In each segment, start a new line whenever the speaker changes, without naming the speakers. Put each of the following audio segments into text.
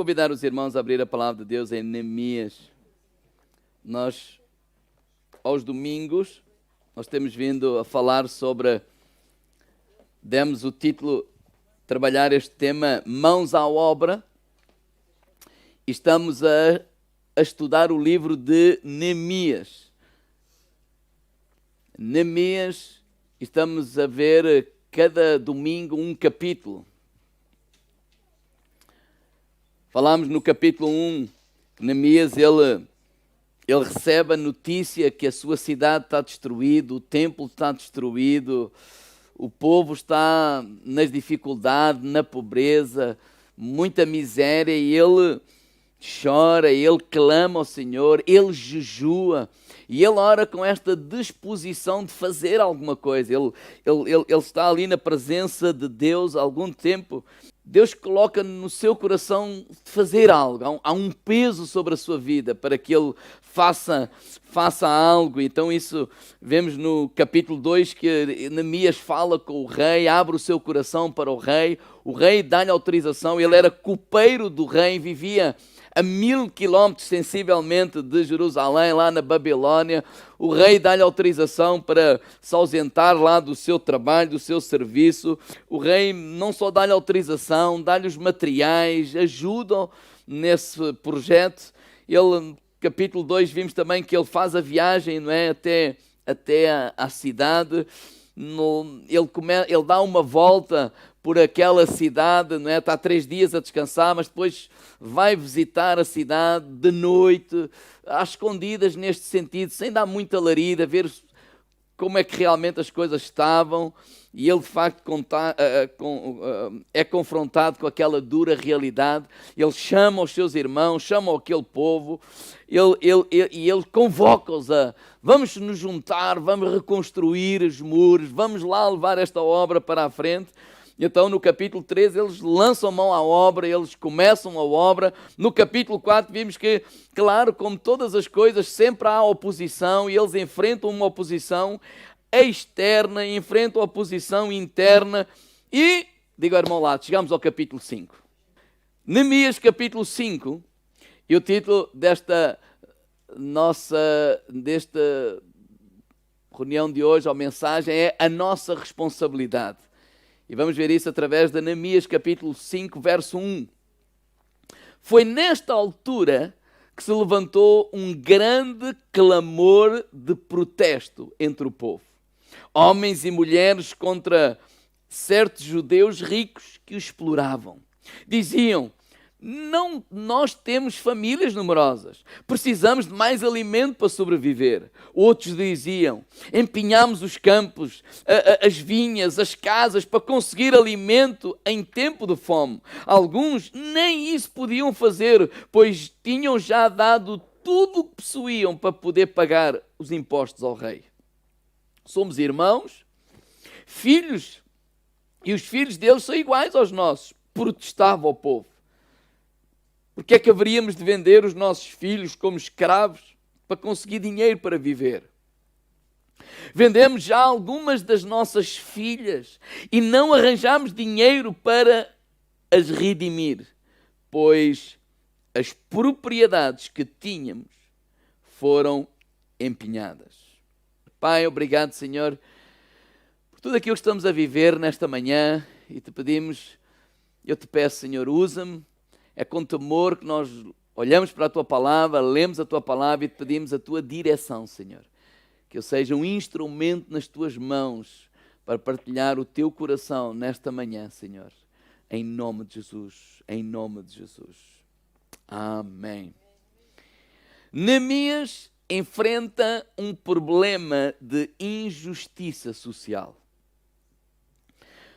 convidar os irmãos a abrir a palavra de Deus em Neemias. Nós, aos domingos, nós temos vindo a falar sobre, demos o título, trabalhar este tema, Mãos à Obra. E estamos a estudar o livro de Neemias. Neemias, estamos a ver cada domingo um capítulo. Falámos no capítulo 1 que Neemias ele recebe a notícia que a sua cidade está destruída, o templo está destruído, o povo está nas dificuldades, na pobreza, muita miséria, e ele chora, ele clama ao Senhor, ele jejua, e ele ora com esta disposição de fazer alguma coisa. Ele está ali na presença de Deus há algum tempo. Deus coloca no seu coração de fazer algo, há um peso sobre a sua vida para que ele faça algo. Então isso vemos no capítulo 2 que Neemias fala com o rei, abre o seu coração para o rei dá-lhe autorização. Ele era copeiro do rei, vivia a 1000 quilómetros sensivelmente de Jerusalém, lá na Babilônia. O rei dá-lhe autorização para se ausentar lá do seu trabalho, do seu serviço. O rei não só dá-lhe autorização, dá-lhe os materiais, ajuda nesse projeto. Ele, capítulo 2, vimos também que ele faz a viagem, não é, até a cidade. Ele dá uma volta por aquela cidade, não é? Está 3 dias a descansar, mas depois vai visitar a cidade de noite, às escondidas neste sentido, sem dar muita alarido, a ver como é que realmente as coisas estavam. E ele de facto é confrontado com aquela dura realidade. Ele chama os seus irmãos, chama aquele povo, e ele convoca-os a: vamos nos juntar, vamos reconstruir os muros, vamos lá levar esta obra para a frente. Então no capítulo 3 eles lançam mão à obra, eles começam a obra. No capítulo 4 vimos que, claro, como todas as coisas, sempre há oposição, e eles enfrentam uma oposição externa, enfrentam a oposição interna. E, diga ao irmão lá, chegamos ao capítulo 5. Neemias capítulo 5, e o título desta reunião de hoje, a mensagem, é A Nossa Responsabilidade. E vamos ver isso através de Neemias capítulo 5, verso 1. Foi nesta altura que se levantou um grande clamor de protesto entre o povo. Homens e mulheres contra certos judeus ricos que o exploravam. Diziam: não, nós temos famílias numerosas, precisamos de mais alimento para sobreviver. Outros diziam: empenhamos os campos, as vinhas, as casas para conseguir alimento em tempo de fome. Alguns nem isso podiam fazer, pois tinham já dado tudo o que possuíam para poder pagar os impostos ao rei. Somos irmãos, filhos, e os filhos deles são iguais aos nossos, protestava o povo. Porque é que haveríamos de vender os nossos filhos como escravos para conseguir dinheiro para viver? Vendemos já algumas das nossas filhas e não arranjamos dinheiro para as redimir, pois as propriedades que tínhamos foram empenhadas. Pai, obrigado, Senhor, por tudo aquilo que estamos a viver nesta manhã, e te pedimos, eu te peço, Senhor, usa-me. É com temor que nós olhamos para a Tua Palavra, lemos a Tua Palavra e te pedimos a Tua direção, Senhor. Que eu seja um instrumento nas Tuas mãos para partilhar o Teu coração nesta manhã, Senhor. Em nome de Jesus, em nome de Jesus. Amém. Neemias enfrenta um problema de injustiça social.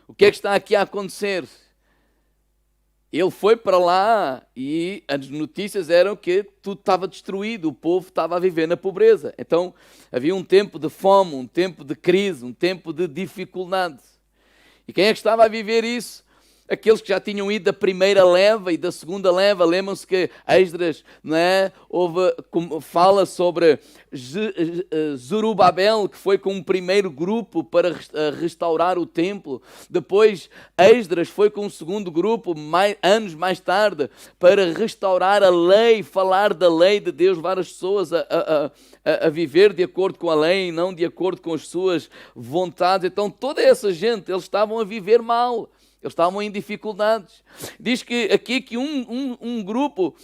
O que é que está aqui a acontecer? Ele foi para lá e as notícias eram que tudo estava destruído, o povo estava a viver na pobreza. Então havia um tempo de fome, um tempo de crise, um tempo de dificuldade. E quem é que estava a viver isso? aqueles que já tinham ido da primeira leva e da segunda leva. Lembram-se que Esdras, não é? Fala sobre Zorobabel, que foi com um primeiro grupo para restaurar o templo. Depois Esdras foi com um segundo grupo, anos mais tarde, para restaurar a lei, falar da lei de Deus, levar as pessoas a viver de acordo com a lei e não de acordo com as suas vontades. Então toda essa gente, eles estavam a viver mal. Eles estavam em dificuldades. Diz que aqui que um grupo,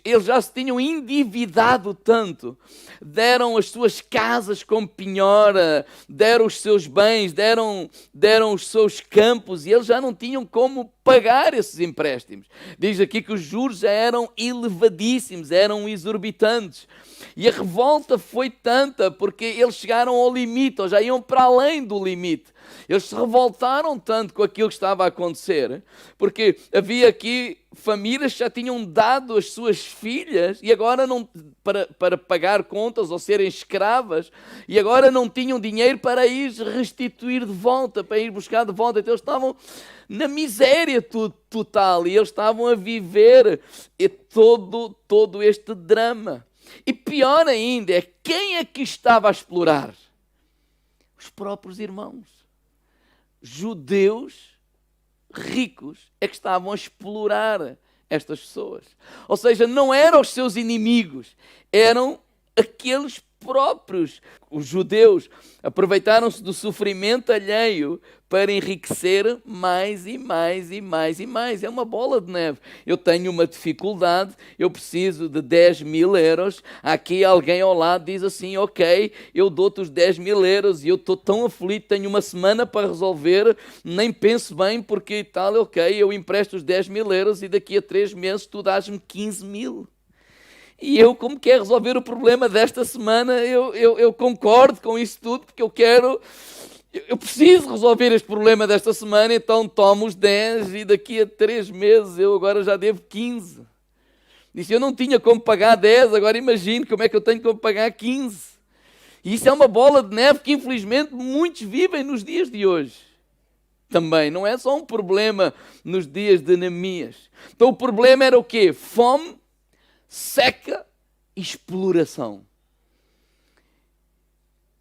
eles já se tinham endividado tanto, deram as suas casas como penhora, deram os seus bens, deram os seus campos, e eles já não tinham como pagar esses empréstimos. Diz aqui que os juros já eram elevadíssimos, eram exorbitantes. E a revolta foi tanta porque eles chegaram ao limite, ou já iam para além do limite. Eles se revoltaram tanto com aquilo que estava a acontecer, porque havia aqui famílias que já tinham dado as suas filhas e agora não, para pagar contas ou serem escravas, e agora não tinham dinheiro para ir restituir de volta, para ir buscar de volta. Então eles estavam na miséria total e eles estavam a viver todo este drama. E pior ainda é quem é que estava a explorar? Os próprios irmãos. Judeus ricos é que estavam a explorar estas pessoas. Ou seja, não eram os seus inimigos, eram aqueles próprios. Os judeus aproveitaram-se do sofrimento alheio para enriquecer mais e mais e mais e mais. É uma bola de neve. Eu tenho uma dificuldade, eu preciso de 10.000 euros. Aqui alguém ao lado diz assim, ok, eu dou-te os 10.000 euros e eu estou tão aflito, tenho uma semana para resolver, nem penso bem porque tal, ok, eu empresto os 10.000 euros e daqui a 3 meses tu dás-me 15.000. E eu, como quero resolver o problema desta semana, eu concordo com isso tudo, porque eu preciso resolver este problema desta semana, então tomo os 10 e daqui a 3 meses eu agora já devo 15. Disse, eu não tinha como pagar 10, agora imagino como é que eu tenho como pagar 15. E isso é uma bola de neve que infelizmente muitos vivem nos dias de hoje. Também, não é só um problema nos dias de Neemias. Então o problema era o quê? Fome, seca e exploração.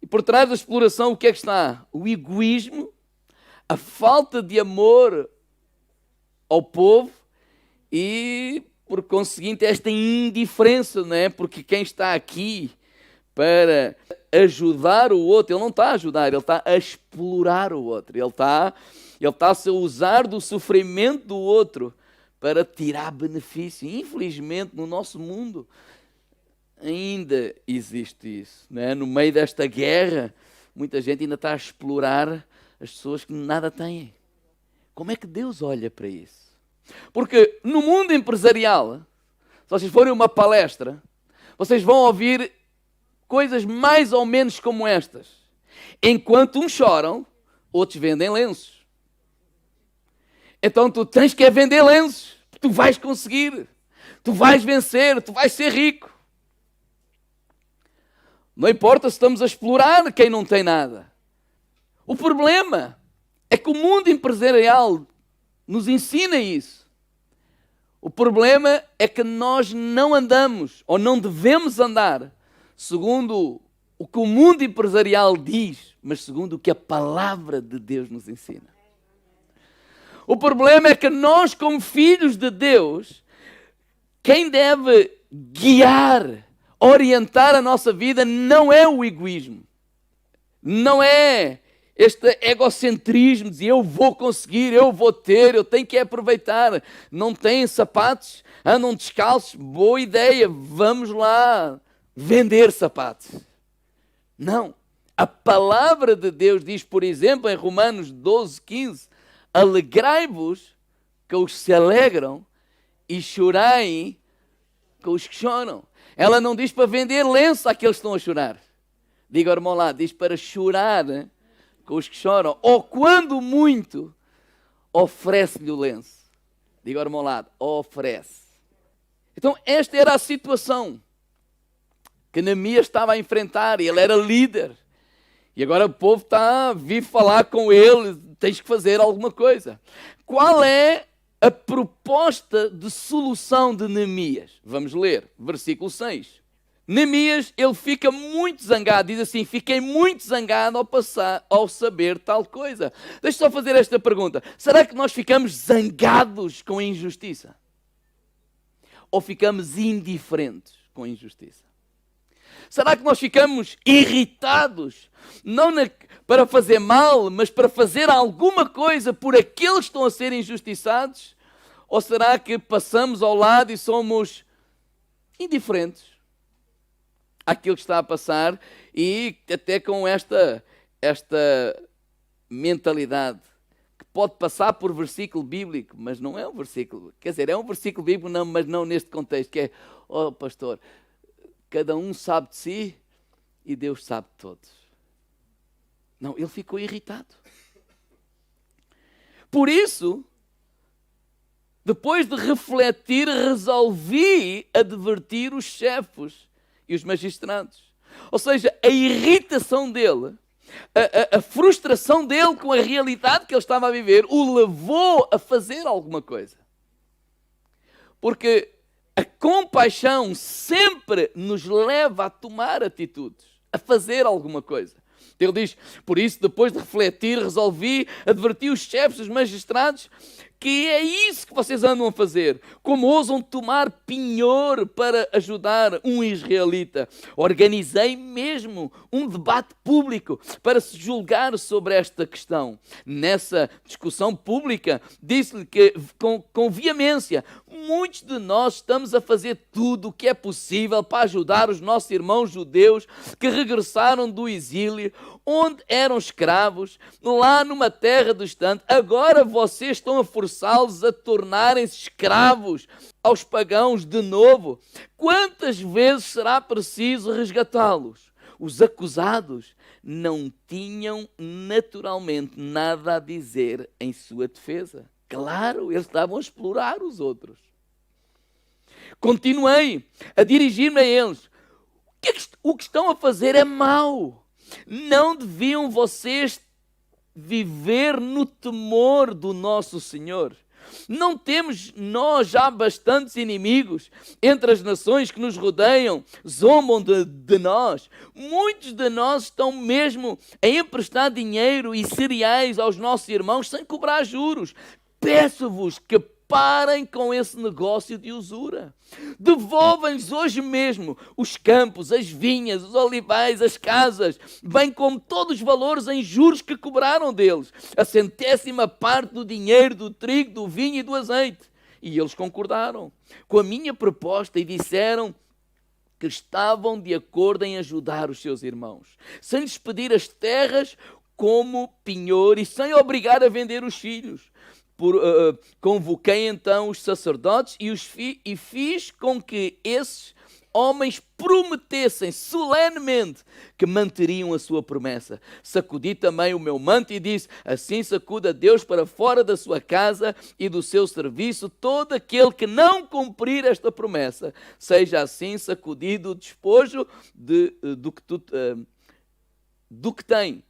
E por trás da exploração o que é que está? O egoísmo, a falta de amor ao povo e, por conseguinte, esta indiferença, não é? Porque quem está aqui para ajudar o outro, ele não está a ajudar, ele está a explorar o outro. Ele está a usar do sofrimento do outro para tirar benefício. Infelizmente, no nosso mundo, ainda existe isso. Não é? No meio desta guerra, muita gente ainda está a explorar as pessoas que nada têm. Como é que Deus olha para isso? Porque no mundo empresarial, se vocês forem a uma palestra, vocês vão ouvir coisas mais ou menos como estas. Enquanto uns choram, outros vendem lenços. Então tu tens que vender lenços. Tu vais conseguir. Tu vais vencer. Tu vais ser rico. Não importa se estamos a explorar quem não tem nada. O problema é que o mundo empresarial nos ensina isso. O problema é que nós não andamos, ou não devemos andar, segundo o que o mundo empresarial diz, mas segundo o que a palavra de Deus nos ensina. O problema é que nós, como filhos de Deus, quem deve guiar, orientar a nossa vida não é o egoísmo. Não é este egocentrismo de eu vou conseguir, eu vou ter, eu tenho que aproveitar. Não têm sapatos, andam descalços, boa ideia, vamos lá vender sapatos. Não. A palavra de Deus diz, por exemplo, em Romanos 12:15, alegrai-vos com os que se alegram e chorai com os que choram. Ela não diz para vender lenço àqueles que estão a chorar. Diga ao irmão lá, diz para chorar com os que choram. Ou quando muito, oferece-lhe o lenço. Diga ao irmão lá, oferece. Então esta era a situação que Neemias estava a enfrentar. Ele era líder. E agora o povo está a vir falar com ele, tens que fazer alguma coisa. Qual é a proposta de solução de Neemias? Vamos ler, versículo 6. Neemias, ele fica muito zangado, diz assim: fiquei muito zangado ao saber tal coisa. Deixa eu só fazer esta pergunta: será que nós ficamos zangados com a injustiça? Ou ficamos indiferentes com a injustiça? Será que nós ficamos irritados, não para fazer mal, mas para fazer alguma coisa por aqueles que estão a ser injustiçados? Ou será que passamos ao lado e somos indiferentes àquilo que está a passar e até com esta mentalidade que pode passar por versículo bíblico, mas não é um versículo, quer dizer, é um versículo bíblico, não, mas não neste contexto, que é: oh pastor, cada um sabe de si e Deus sabe de todos. Não, ele ficou irritado. Por isso, depois de refletir, resolvi advertir os chefes e os magistrados. Ou seja, a irritação dele, a frustração dele com a realidade que ele estava a viver, o levou a fazer alguma coisa. Porque a compaixão sempre nos leva a tomar atitudes, a fazer alguma coisa. Ele diz: por isso, depois de refletir, resolvi advertir os chefes, os magistrados, que é isso que vocês andam a fazer. Como ousam tomar penhor para ajudar um israelita? Organizei mesmo um debate público para se julgar sobre esta questão. Nessa discussão pública, disse-lhe que, com veemência, muitos de nós estamos a fazer tudo o que é possível para ajudar os nossos irmãos judeus que regressaram do exílio, onde eram escravos, lá numa terra distante. Agora vocês estão a forçá-los a tornarem-se escravos aos pagãos de novo. Quantas vezes será preciso resgatá-los? Os acusados não tinham naturalmente nada a dizer em sua defesa. Claro, eles estavam a explorar os outros. Continuei a dirigir-me a eles: o que estão a fazer é mau. Não deviam vocês viver no temor do nosso Senhor? Não temos nós já bastantes inimigos entre as nações que nos rodeiam, zombam de nós? Muitos de nós estão mesmo a emprestar dinheiro e cereais aos nossos irmãos sem cobrar juros. Peço-vos que parem com esse negócio de usura. Devolvem-lhes hoje mesmo os campos, as vinhas, os olivais, as casas, bem como todos os valores em juros que cobraram deles, a 100ª parte do dinheiro, do trigo, do vinho e do azeite. E eles concordaram com a minha proposta e disseram que estavam de acordo em ajudar os seus irmãos, sem lhes pedir as terras como penhor e sem obrigar a vender os filhos. Convoquei então os sacerdotes e fiz com que esses homens prometessem solenemente que manteriam a sua promessa. Sacudi também o meu manto e disse: assim sacuda Deus para fora da sua casa e do seu serviço todo aquele que não cumprir esta promessa. Seja assim sacudido o despojo do que tem.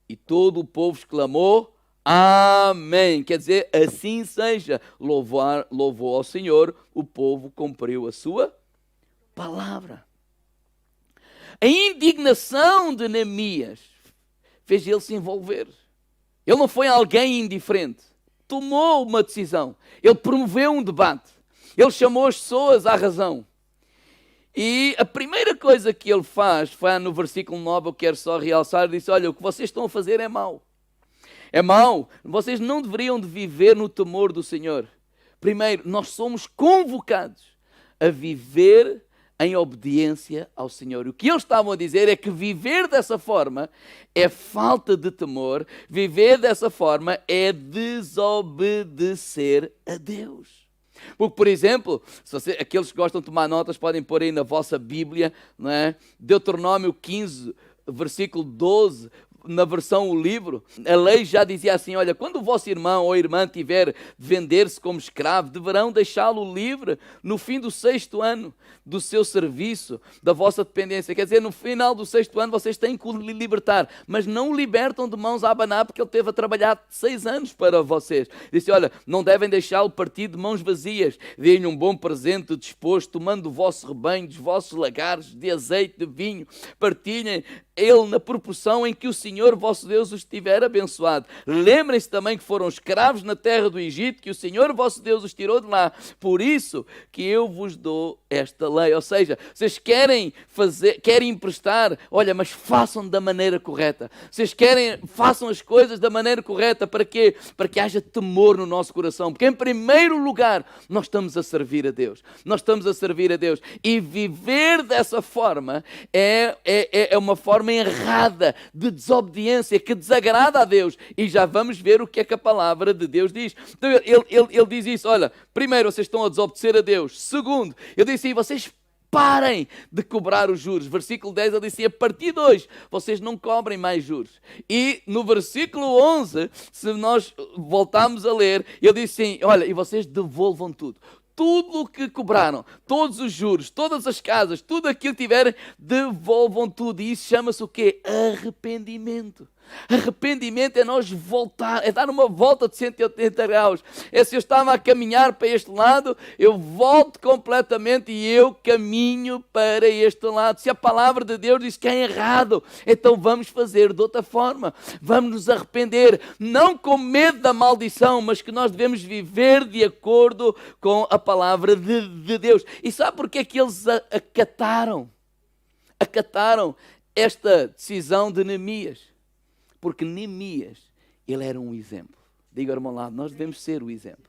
E todo o povo exclamou: amém. Quer dizer, assim seja. Louvou ao Senhor, o povo cumpriu a sua palavra. A indignação de Neemias fez ele se envolver. Ele não foi alguém indiferente. Tomou uma decisão. Ele promoveu um debate. Ele chamou as pessoas à razão. E a primeira coisa que ele faz, foi no versículo 9, eu quero só realçar, disse: olha, o que vocês estão a fazer é mau. É mau. Vocês não deveriam de viver no temor do Senhor. Primeiro, nós somos convocados a viver em obediência ao Senhor. O que eles estavam a dizer é que viver dessa forma é falta de temor. Viver dessa forma é desobedecer a Deus. Porque, por exemplo, aqueles que gostam de tomar notas podem pôr aí na vossa Bíblia, não é? Deuteronômio 15, versículo 12, na versão o livro, a lei já dizia assim, olha, quando o vosso irmão ou irmã tiver de vender-se como escravo, deverão deixá-lo livre no fim do 6º ano do seu serviço, da vossa dependência. Quer dizer, no final do 6º ano vocês têm que o libertar, mas não o libertam de mãos a abanar, porque ele teve a trabalhar 6 anos para vocês. Disse, olha, não devem deixá-lo partir de mãos vazias, deem-lhe um bom presente disposto, tomando do vosso rebanho, dos vossos lagares, de azeite, de vinho, partilhem ele na proporção em que o Senhor vosso Deus os tiver abençoado. Lembrem-se também que foram escravos na terra do Egito, que o Senhor vosso Deus os tirou de lá, por isso que eu vos dou esta lei. Ou seja, vocês querem emprestar, olha, mas façam da maneira correta. Vocês querem, façam as coisas da maneira correta. Para quê? Para que haja temor no nosso coração, porque em primeiro lugar nós estamos a servir a Deus. Nós estamos a servir a Deus, e viver dessa forma é uma forma errada de desobediência que desagrada a Deus, e já vamos ver o que é que a palavra de Deus diz. Então ele diz isso, olha, primeiro vocês estão a desobedecer a Deus, segundo, ele disse assim, vocês parem de cobrar os juros. Versículo 10 ele disse, a partir de hoje vocês não cobrem mais juros. E no versículo 11, se nós voltarmos a ler, ele disse assim, olha, e vocês devolvam tudo. Tudo o que cobraram, todos os juros, todas as casas, tudo aquilo que tiverem, devolvam tudo. E isso chama-se o quê? Arrependimento. Arrependimento é nós voltar, é dar uma volta de 180 graus. É se eu estava a caminhar para este lado, eu volto completamente e eu caminho para este lado. Se a palavra de Deus diz que é errado, então vamos fazer de outra forma. Vamos nos arrepender, não com medo da maldição, mas que nós devemos viver de acordo com a palavra de Deus. E sabe porque é que eles acataram esta decisão de Neemias? Porque Neemias, ele era um exemplo. Diga ao irmão lá, nós devemos ser o exemplo.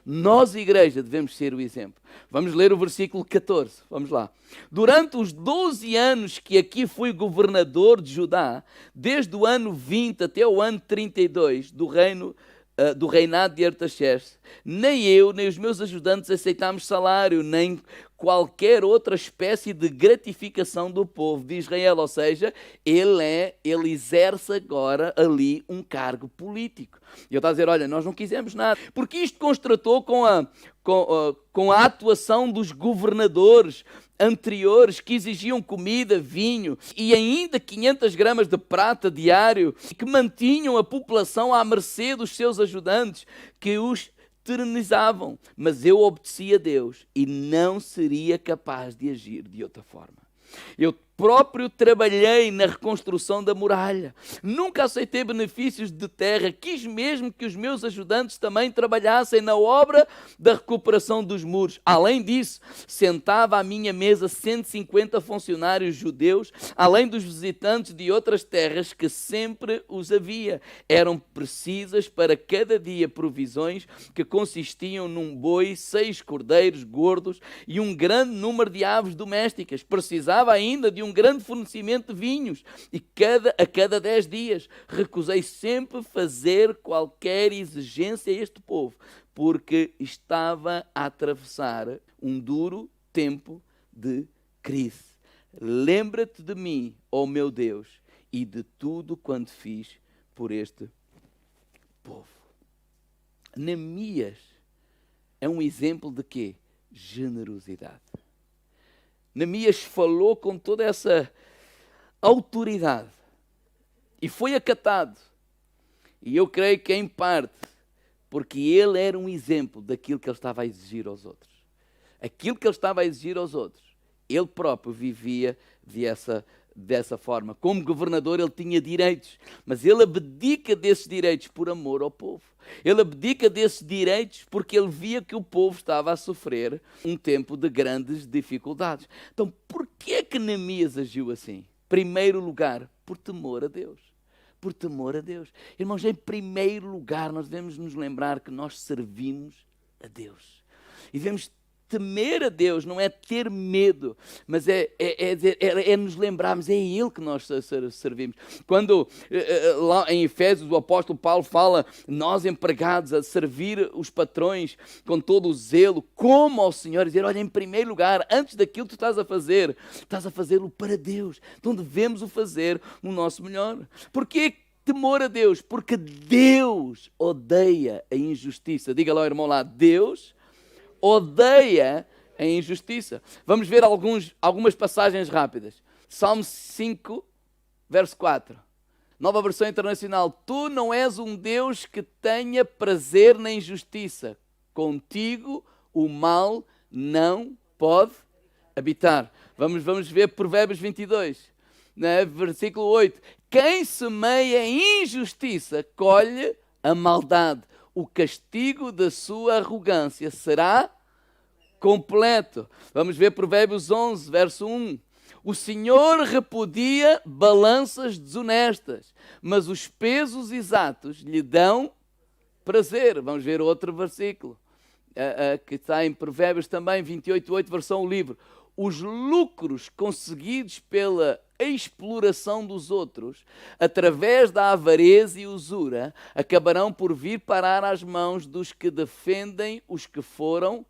Nós, igreja, devemos ser o exemplo. Vamos ler o versículo 14, vamos lá. Durante os 12 anos que aqui fui governador de Judá, desde o ano 20 até o ano 32 do reinado de Artaxerxes, nem eu, nem os meus ajudantes aceitámos salário, nem qualquer outra espécie de gratificação do povo de Israel. Ou seja, ele exerce agora ali um cargo político. E eu estou a dizer, olha, nós não quisemos nada. Porque isto contrastou com a atuação dos governadores anteriores, que exigiam comida, vinho e ainda 500 gramas de prata diário, que mantinham a população à mercê dos seus ajudantes, que os tiranizavam. Mas eu obedeci a Deus e não seria capaz de agir de outra forma. Eu próprio trabalhei na reconstrução da muralha. Nunca aceitei benefícios de terra. Quis mesmo que os meus ajudantes também trabalhassem na obra da recuperação dos muros. Além disso, sentava à minha mesa 150 funcionários judeus, além dos visitantes de outras terras que sempre os havia. Eram precisas para cada dia provisões que consistiam num boi, 6 cordeiros gordos e um grande número de aves domésticas. Precisava ainda de um grande fornecimento de vinhos, e a cada 10 dias recusei sempre fazer qualquer exigência a este povo, porque estava a atravessar um duro tempo de crise. Lembra-te de mim, ó meu Deus, e de tudo quanto fiz por este povo. Neemias é um exemplo de quê? Generosidade. Neemias falou com toda essa autoridade e foi acatado. E eu creio que em parte porque ele era um exemplo daquilo que ele estava a exigir aos outros. Aquilo que ele estava a exigir aos outros, ele próprio vivia dessa forma. Como governador ele tinha direitos, mas ele abdica desses direitos por amor ao povo. Ele abdica desses direitos porque ele via que o povo estava a sofrer um tempo de grandes dificuldades. Então, porquê que Neemias agiu assim? Primeiro lugar, por temor a Deus. Por temor a Deus. Irmãos, em primeiro lugar, nós devemos nos lembrar que nós servimos a Deus. E devemos temer a Deus não é ter medo, mas é nos lembrarmos, é Ele que nós servimos. Quando lá em Efésios o apóstolo Paulo fala, nós empregados a servir os patrões com todo o zelo, como ao Senhor, dizer, olha, em primeiro lugar, antes daquilo que tu estás a fazê-lo para Deus. Então devemos o fazer no nosso melhor. Porquê temor a Deus? Porque Deus odeia a injustiça. Diga lá, irmão, lá, Deus odeia a injustiça. Vamos ver algumas passagens rápidas. Salmo 5, verso 4. Nova versão internacional. Tu não és um Deus que tenha prazer na injustiça. Contigo o mal não pode habitar. Vamos ver Provérbios 22, né? Versículo 8. Quem semeia injustiça colhe a maldade. O castigo da sua arrogância será completo. Vamos ver Provérbios 11, verso 1. O Senhor repudia balanças desonestas, mas os pesos exatos lhe dão prazer. Vamos ver outro versículo, que está em Provérbios também, 28:8, versão livre. Os lucros conseguidos pela exploração dos outros, através da avareza e usura, acabarão por vir parar às mãos dos que defendem os que foram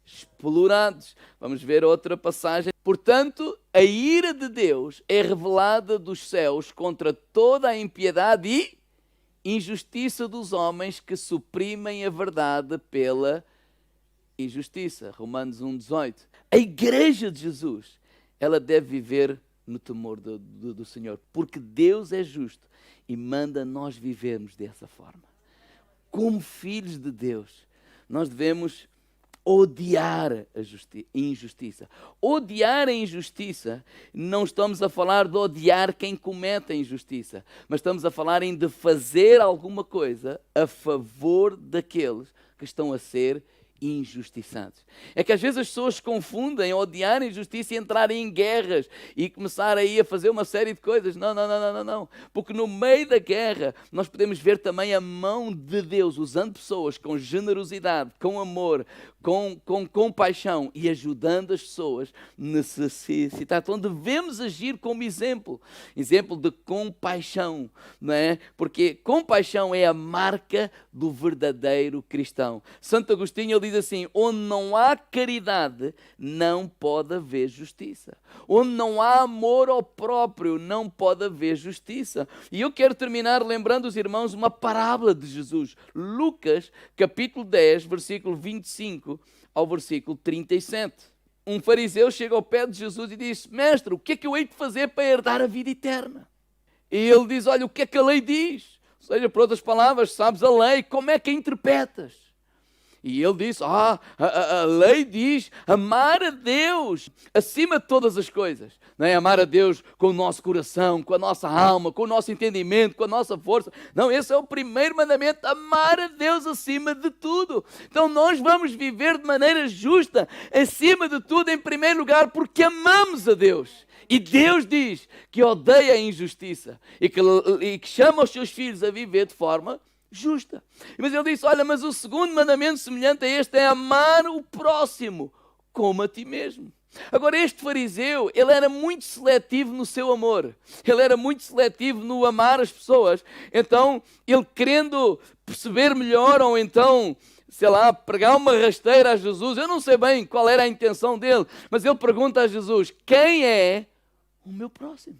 explorados. Vamos ver outra passagem. Portanto, a ira de Deus é revelada dos céus contra toda a impiedade e injustiça dos homens que suprimem a verdade pela injustiça. Romanos 1:18. A igreja de Jesus, ela deve viver no temor do Senhor, porque Deus é justo e manda nós vivermos dessa forma. Como filhos de Deus, nós devemos odiar a injustiça. Odiar a injustiça, não estamos a falar de odiar quem comete a injustiça, mas estamos a falar de fazer alguma coisa a favor daqueles que estão a ser injustiçados. É que às vezes as pessoas confundem odiar a injustiça e entrarem em guerras e começar aí a fazer uma série de coisas. Não. Porque no meio da guerra nós podemos ver também a mão de Deus usando pessoas com generosidade, com amor, com compaixão e ajudando as pessoas necessitadas. Então devemos agir como exemplo de compaixão, não é? Porque compaixão é a marca do verdadeiro cristão. Santo Agostinho, ele diz assim, onde não há caridade, não pode haver justiça. Onde não há amor ao próprio, não pode haver justiça. E eu quero terminar lembrando os irmãos uma parábola de Jesus. Lucas, capítulo 10, versículo 25 ao versículo 37. Um fariseu chega ao pé de Jesus e diz, mestre, o que é que eu hei de fazer para herdar a vida eterna? E ele diz, olha, o que é que a lei diz? Ou seja, por outras palavras, sabes a lei, como é que a interpretas? E ele disse, a lei diz amar a Deus acima de todas as coisas. Não é amar a Deus com o nosso coração, com a nossa alma, com o nosso entendimento, com a nossa força. Não, esse é o primeiro mandamento, amar a Deus acima de tudo. Então nós vamos viver de maneira justa, acima de tudo, em primeiro lugar, porque amamos a Deus. E Deus diz que odeia a injustiça e que chama os seus filhos a viver de forma justa. Mas ele disse, olha, mas o segundo mandamento semelhante a este é amar o próximo como a ti mesmo. Agora este fariseu, ele era muito seletivo no seu amor. Ele era muito seletivo no amar as pessoas. Então, ele querendo perceber melhor ou então, sei lá, pregar uma rasteira a Jesus, eu não sei bem qual era a intenção dele, mas ele pergunta a Jesus, quem é o meu próximo?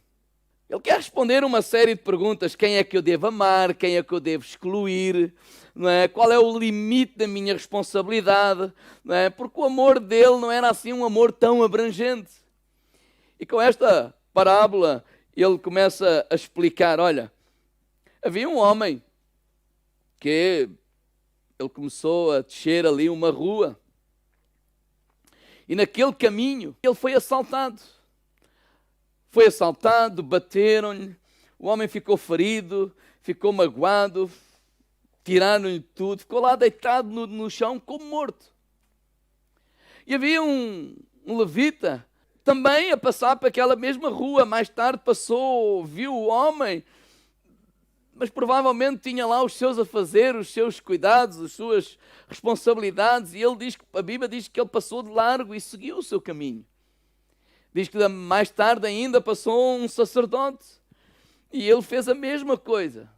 Ele quer responder uma série de perguntas. Quem é que eu devo amar? Quem é que eu devo excluir? Não é? Qual é o limite da minha responsabilidade? Não é? Porque o amor dele não era assim um amor tão abrangente. E com esta parábola ele começa a explicar, olha, havia um homem que ele começou a descer ali uma rua e naquele caminho ele foi assaltado. Foi assaltado, bateram-lhe, o homem ficou ferido, ficou magoado, tiraram-lhe tudo, ficou lá deitado no chão como morto. E havia um levita também a passar para aquela mesma rua, mais tarde passou, viu o homem, mas provavelmente tinha lá os seus afazeres, os seus cuidados, as suas responsabilidades, e a Bíblia diz que ele passou de largo e seguiu o seu caminho. Diz que mais tarde ainda passou um sacerdote, e ele fez a mesma coisa.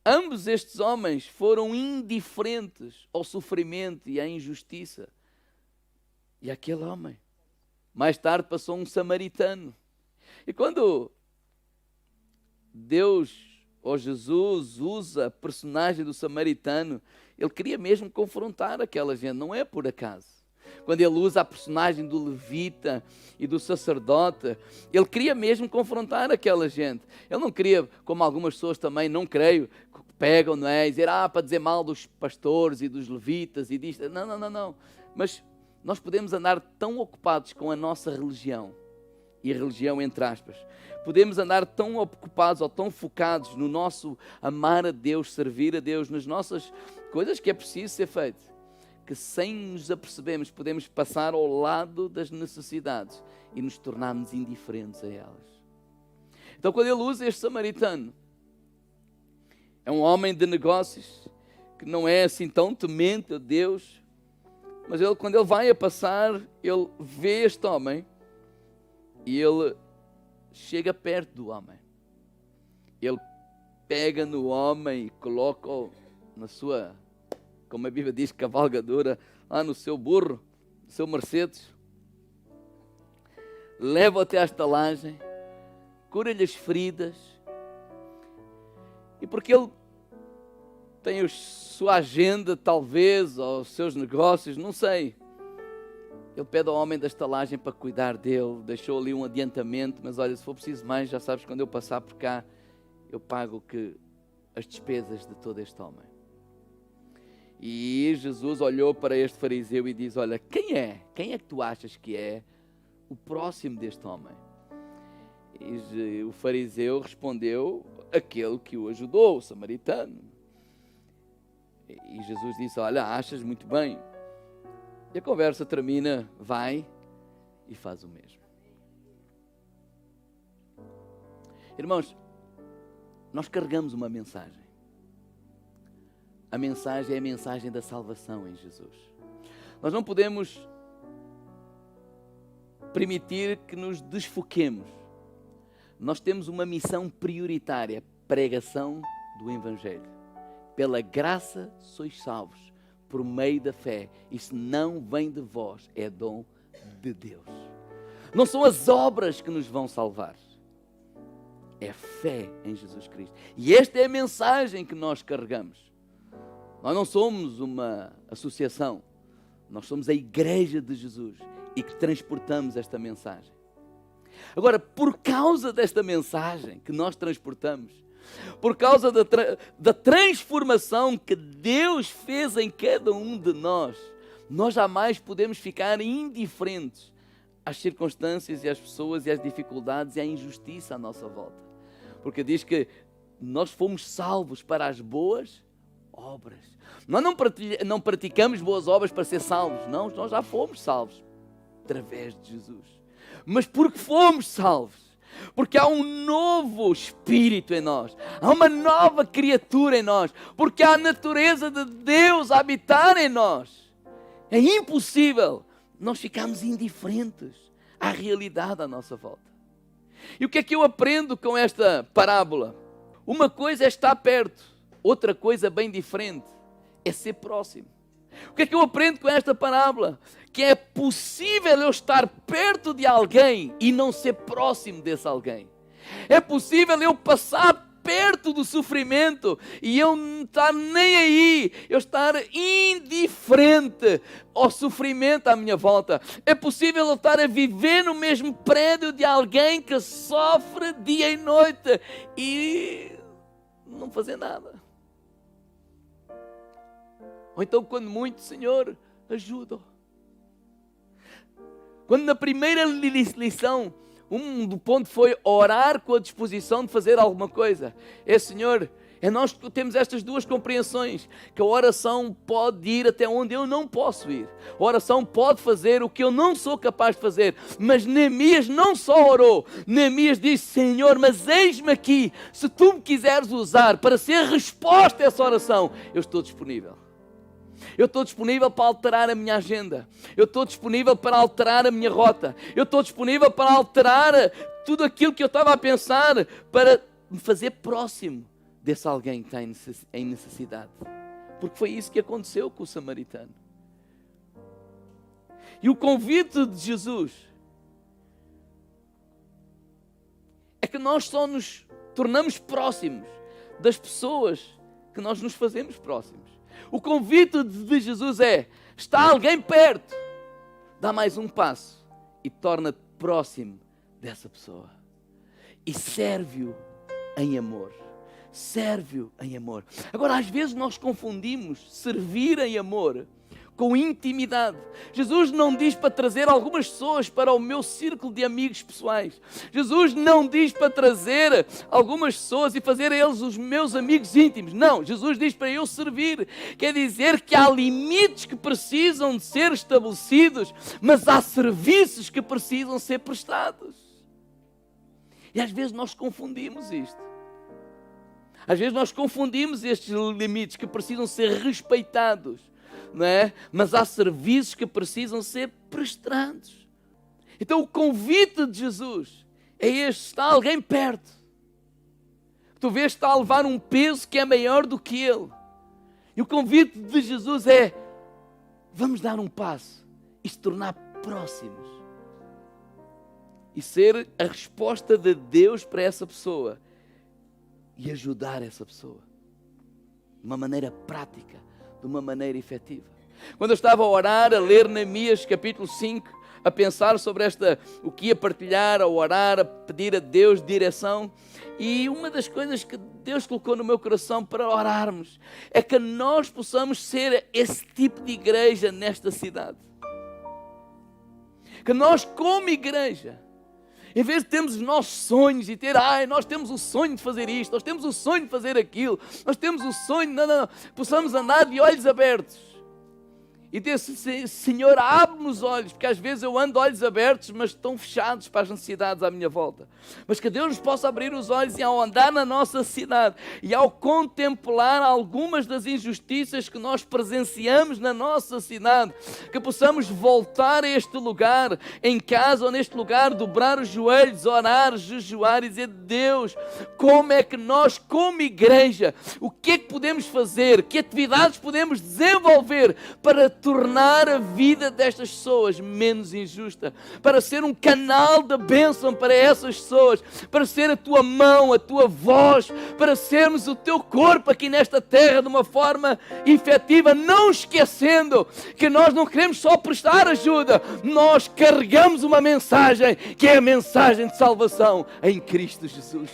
Ambos estes homens foram indiferentes ao sofrimento e à injustiça. E aquele homem, mais tarde passou um samaritano. E quando Deus, ou Jesus, usa a personagem do samaritano, ele queria mesmo confrontar aquela gente, não é por acaso. Quando ele usa a personagem do levita e do sacerdote, ele queria mesmo confrontar aquela gente. Ele não queria, como algumas pessoas também, não creio, pegam, não é? Dizer, para dizer mal dos pastores e dos levitas e disto. Não. Mas nós podemos andar tão ocupados com a nossa religião, e religião entre aspas, podemos andar tão ocupados ou tão focados no nosso amar a Deus, servir a Deus, nas nossas coisas que é preciso ser feito, que sem nos apercebermos podemos passar ao lado das necessidades e nos tornarmos indiferentes a elas. Então quando ele usa este samaritano, é um homem de negócios, que não é assim tão temente a Deus, mas quando ele vai a passar, ele vê este homem e ele chega perto do homem. Ele pega no homem e coloca-o na sua, como a Bíblia diz, cavalgadura, lá no seu burro, no seu Mercedes. Leva-o até à estalagem, cura-lhe as feridas. E porque ele tem a sua agenda, talvez, ou os seus negócios, não sei. Ele pede ao homem da estalagem para cuidar dele, deixou ali um adiantamento, mas olha, se for preciso mais, já sabes, quando eu passar por cá, eu pago as despesas de todo este homem. E Jesus olhou para este fariseu e diz, olha, quem é que tu achas que é o próximo deste homem? E o fariseu respondeu, aquele que o ajudou, o samaritano. E Jesus disse, olha, achas muito bem. E a conversa termina, vai e faz o mesmo. Irmãos, nós carregamos uma mensagem. A mensagem é a mensagem da salvação em Jesus. Nós não podemos permitir que nos desfoquemos. Nós temos uma missão prioritária, pregação do Evangelho. Pela graça sois salvos, por meio da fé. Isso não vem de vós, é dom de Deus. Não são as obras que nos vão salvar. É fé em Jesus Cristo. E esta é a mensagem que nós carregamos. Nós não somos uma associação. Nós somos a Igreja de Jesus e que transportamos esta mensagem. Agora, por causa desta mensagem que nós transportamos, por causa da transformação que Deus fez em cada um de nós, nós jamais podemos ficar indiferentes às circunstâncias e às pessoas e às dificuldades e à injustiça à nossa volta. Porque diz que nós fomos salvos para as boas obras. Nós não praticamos boas obras para ser salvos, não, nós já fomos salvos através de Jesus. Mas porque fomos salvos, porque há um novo espírito em nós, há uma nova criatura em nós, porque há a natureza de Deus a habitar em nós, é impossível nós ficarmos indiferentes à realidade à nossa volta. E o que é que eu aprendo com esta parábola? Uma coisa é estar perto, outra coisa bem diferente é ser próximo. O que é que eu aprendo com esta parábola? Que é possível eu estar perto de alguém e não ser próximo desse alguém. É possível eu passar perto do sofrimento e eu não estar nem aí, eu estar indiferente ao sofrimento à minha volta. É possível eu estar a viver no mesmo prédio de alguém que sofre dia e noite e não fazer nada. Ou então, quando muito, Senhor, ajuda. Quando na primeira lição, do ponto foi orar com a disposição de fazer alguma coisa. Senhor, É nós que temos estas duas compreensões, que a oração pode ir até onde eu não posso ir. A oração pode fazer o que eu não sou capaz de fazer. Mas Neemias não só orou, Neemias disse: Senhor, mas eis-me aqui, se tu me quiseres usar para ser resposta a essa oração, eu estou disponível. Eu estou disponível para alterar a minha agenda. Eu estou disponível para alterar a minha rota. Eu estou disponível para alterar tudo aquilo que eu estava a pensar, para me fazer próximo desse alguém que está em necessidade. Porque foi isso que aconteceu com o samaritano. E o convite de Jesus é que nós só nos tornamos próximos das pessoas que nós nos fazemos próximos. O convite de Jesus é: está alguém perto, dá mais um passo e torna-te próximo dessa pessoa. E serve-o em amor. Serve-o em amor. Agora, às vezes nós confundimos servir em amor com intimidade. Jesus não diz para trazer algumas pessoas para o meu círculo de amigos pessoais. Jesus não diz para trazer algumas pessoas e fazer eles os meus amigos íntimos. Não, Jesus diz para eu servir. Quer dizer que há limites que precisam de ser estabelecidos, mas há serviços que precisam ser prestados. E às vezes nós confundimos isto. Às vezes nós confundimos estes limites que precisam ser respeitados, não é? Mas há serviços que precisam ser prestados. Então o convite de Jesus é este: está alguém perto. Tu vês que está a levar um peso que é maior do que ele. E o convite de Jesus é: vamos dar um passo e se tornar próximos. E ser a resposta de Deus para essa pessoa. E ajudar essa pessoa. De uma maneira prática. De uma maneira efetiva. Quando eu estava a orar, a ler Neemias capítulo 5, a pensar sobre o que ia partilhar, a orar, a pedir a Deus direção, e uma das coisas que Deus colocou no meu coração para orarmos é que nós possamos ser esse tipo de igreja nesta cidade. Que nós, como igreja, em vez de termos os nossos sonhos e nós temos o sonho de fazer isto, nós temos o sonho de fazer aquilo, nós temos o sonho, possamos andar de olhos abertos. E dizer: Senhor, abre-me os olhos, porque às vezes eu ando de olhos abertos, mas estão fechados para as necessidades à minha volta. Mas que Deus nos possa abrir os olhos, e ao andar na nossa cidade e ao contemplar algumas das injustiças que nós presenciamos na nossa cidade, que possamos voltar a este lugar, em casa ou neste lugar, dobrar os joelhos, orar, jejuar e dizer: Deus, como é que nós, como igreja, o que é que podemos fazer, que atividades podemos desenvolver para tornar a vida destas pessoas menos injusta, para ser um canal de bênção para essas pessoas, para ser a tua mão, a tua voz, para sermos o teu corpo aqui nesta terra de uma forma efetiva, não esquecendo que nós não queremos só prestar ajuda, nós carregamos uma mensagem, que é a mensagem de salvação em Cristo Jesus.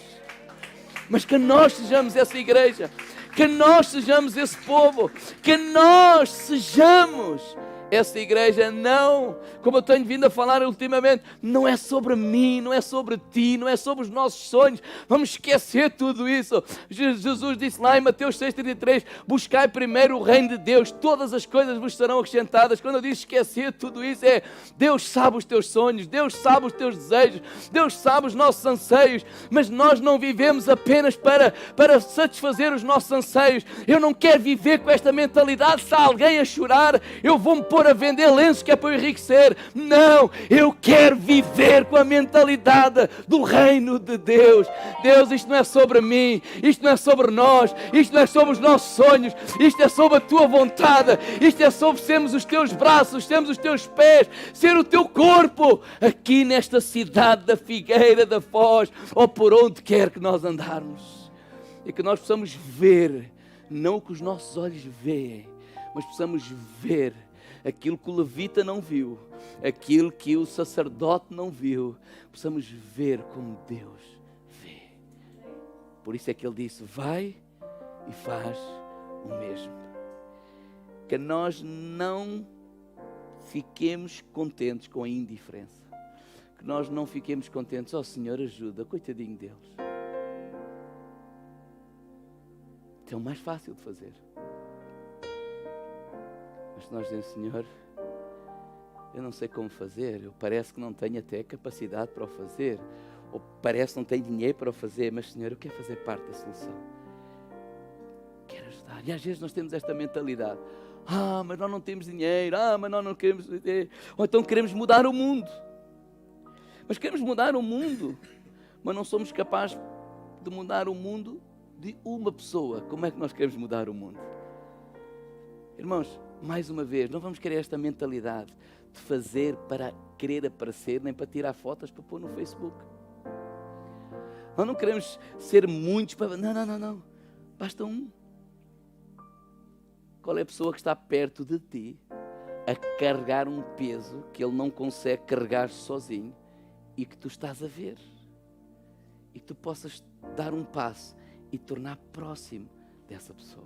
Mas que nós sejamos essa igreja, que nós sejamos esse povo, que nós sejamos essa igreja. Não, como eu tenho vindo a falar ultimamente, não é sobre mim, não é sobre ti, não é sobre os nossos sonhos. Vamos esquecer tudo isso. Jesus disse lá em Mateus 6,33: buscai primeiro o reino de Deus, todas as coisas vos serão acrescentadas. Quando eu digo esquecer tudo isso, é Deus sabe os teus sonhos, Deus sabe os teus desejos, Deus sabe os nossos anseios, mas nós não vivemos apenas para satisfazer os nossos anseios. Eu não quero viver com esta mentalidade: se há alguém a chorar, eu vou-me pôr a vender lenços que é para eu enriquecer. Não, eu quero viver com a mentalidade do reino de Deus. Deus, isto não é sobre mim, isto não é sobre nós, isto não é sobre os nossos sonhos, isto é sobre a tua vontade, isto é sobre sermos os teus braços, sermos os teus pés, ser o teu corpo aqui nesta cidade da Figueira da Foz, ou por onde quer que nós andarmos, e que nós possamos ver, não o que os nossos olhos veem, mas possamos ver aquilo que o levita não viu, aquilo que o sacerdote não viu, possamos ver como Deus vê. Por isso é que ele disse: vai e faz o mesmo. Que nós não fiquemos contentes com a indiferença, que nós não fiquemos contentes: ó Senhor, ajuda, coitadinho deles. Então é o mais fácil de fazer. Mas se nós dizemos, Senhor, eu não sei como fazer, parece que não tenho até capacidade para o fazer, ou parece que não tenho dinheiro para o fazer, mas Senhor, eu quero fazer parte da solução. Quero ajudar. E às vezes nós temos esta mentalidade. Mas nós não temos dinheiro. Mas nós não queremos... Ou então queremos mudar o mundo. Mas queremos mudar o mundo, mas não somos capazes de mudar o mundo de uma pessoa. Como é que nós queremos mudar o mundo? Irmãos, mais uma vez, não vamos querer esta mentalidade de fazer para querer aparecer, nem para tirar fotos para pôr no Facebook. Nós não queremos ser muitos para... Não. Basta um. Qual é a pessoa que está perto de ti a carregar um peso que ele não consegue carregar sozinho e que tu estás a ver? E que tu possas dar um passo e tornar próximo dessa pessoa.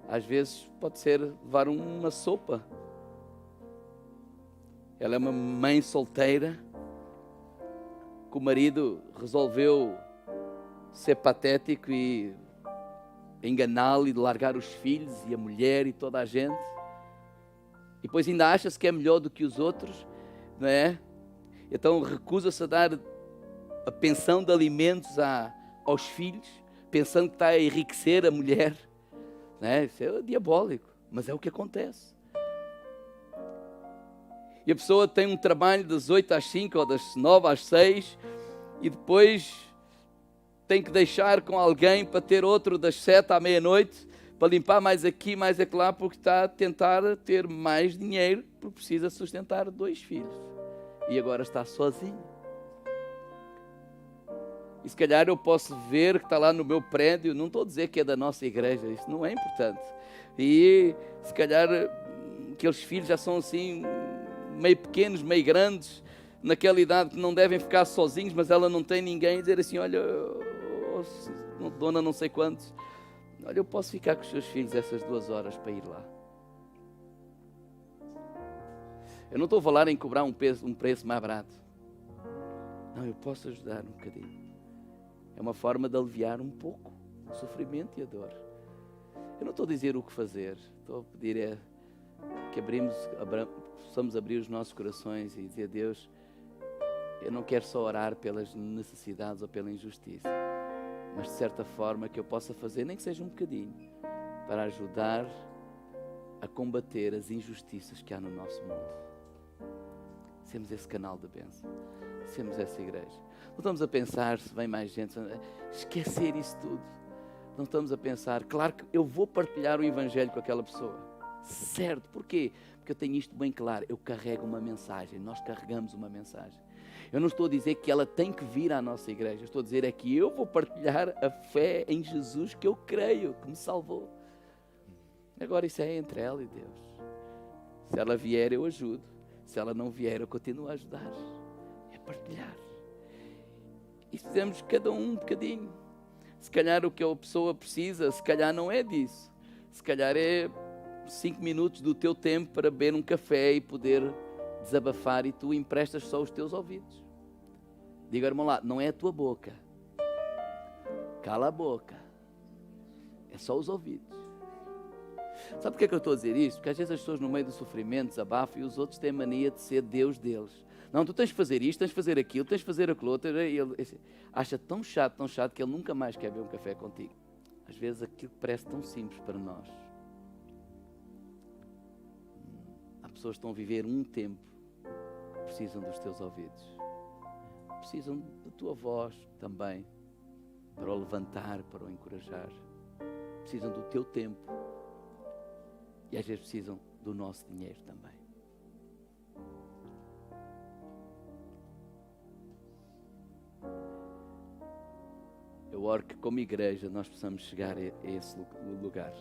Às vezes pode ser levar uma sopa. Ela é uma mãe solteira, que o marido resolveu ser patético e enganá-lo e largar os filhos e a mulher e toda a gente. E depois ainda acha-se que é melhor do que os outros, não é? Então recusa-se a dar a pensão de alimentos aos filhos, pensando que está a enriquecer a mulher. Não é? Isso é diabólico, mas é o que acontece. E a pessoa tem um trabalho das 8 às 5 ou das 9 às 6 e depois tem que deixar com alguém para ter outro das 7 à meia-noite para limpar mais aqui, mais acolá, porque está a tentar ter mais dinheiro, porque precisa sustentar 2 filhos. E agora está sozinho. E se calhar eu posso ver que está lá no meu prédio, não estou a dizer que é da nossa igreja, isso não é importante. E se calhar aqueles filhos já são assim, meio pequenos, meio grandes, naquela idade que não devem ficar sozinhos, mas ela não tem ninguém, e dizer assim, olha, dona não sei quantos, olha, eu posso ficar com os seus filhos essas 2 horas para ir lá. Eu não estou a falar em cobrar um preço mais barato. Não, eu posso ajudar um bocadinho. É uma forma de aliviar um pouco o sofrimento e a dor. Eu não estou a dizer o que fazer. Estou a pedir que possamos abrir os nossos corações e dizer a Deus, eu não quero só orar pelas necessidades ou pela injustiça, mas de certa forma que eu possa fazer, nem que seja um bocadinho, para ajudar a combater as injustiças que há no nosso mundo. Semos esse canal de bênção. Semos essa igreja. Não estamos a pensar se vem mais gente, esquecer isso tudo. Não estamos a pensar, claro que eu vou partilhar o Evangelho com aquela pessoa. Certo, porquê? Porque eu tenho isto bem claro, eu carrego uma mensagem, nós carregamos uma mensagem. Eu não estou a dizer que ela tem que vir à nossa igreja, estou a dizer é que eu vou partilhar a fé em Jesus que eu creio, que me salvou. Agora isso é entre ela e Deus. Se ela vier, eu ajudo. Se ela não vier, eu continuo a ajudar. É partilhar. E fizemos cada um bocadinho. Se calhar o que a pessoa precisa, se calhar não é disso. Se calhar é 5 minutos do teu tempo para beber um café e poder desabafar e tu emprestas só os teus ouvidos. Diga, irmão lá, não é a tua boca. Cala a boca. É só os ouvidos. Sabe porquê que eu estou a dizer isto? Porque às vezes as pessoas no meio do sofrimento desabafam e os outros têm mania de ser Deus deles. Não, tu tens de fazer isto, tens de fazer aquilo, tens de fazer aquilo outro. E ele acha tão chato que ele nunca mais quer beber um café contigo. Às vezes aquilo que parece tão simples para nós. Há pessoas que estão a viver um tempo, precisam dos teus ouvidos. Precisam da tua voz também, para o levantar, para o encorajar. Precisam do teu tempo. E às vezes precisam do nosso dinheiro também. Eu oro que como igreja nós possamos chegar a esse lugar.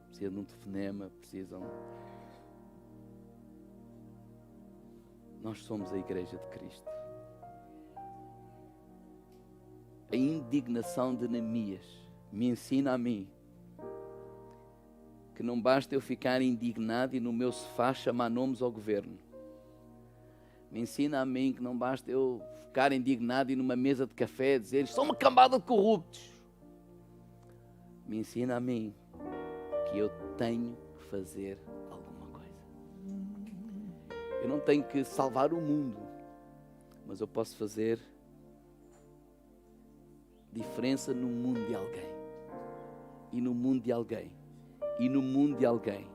Precisam de um telefonema, precisam... Nós somos a igreja de Cristo. A indignação de Neemias me ensina a mim que não basta eu ficar indignado e no meu sofá chamar nomes ao governo, Me ensina a mim que não basta eu ficar indignado e numa mesa de café dizer: sou uma cambada de corruptos. Me ensina a mim que eu tenho que fazer alguma coisa. Eu não tenho que salvar o mundo, mas eu posso fazer diferença no mundo de alguém. E no mundo de alguém. E no mundo de alguém.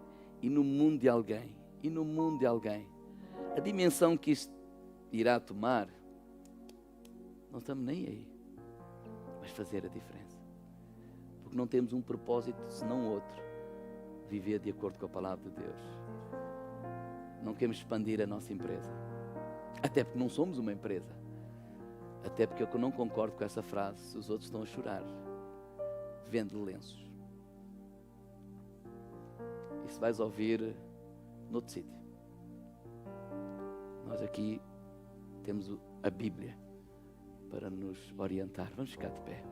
E no mundo de alguém. E no mundo de alguém. A dimensão que isto irá tomar, não estamos nem aí. Mas fazer a diferença. Porque não temos um propósito senão outro. Viver de acordo com a palavra de Deus. Não queremos expandir a nossa empresa. Até porque não somos uma empresa. Até porque eu não concordo com essa frase. Se os outros estão a chorar, vende lenços. Isso vais ouvir noutro sítio. Nós aqui temos a Bíblia para nos orientar. Vamos ficar de pé.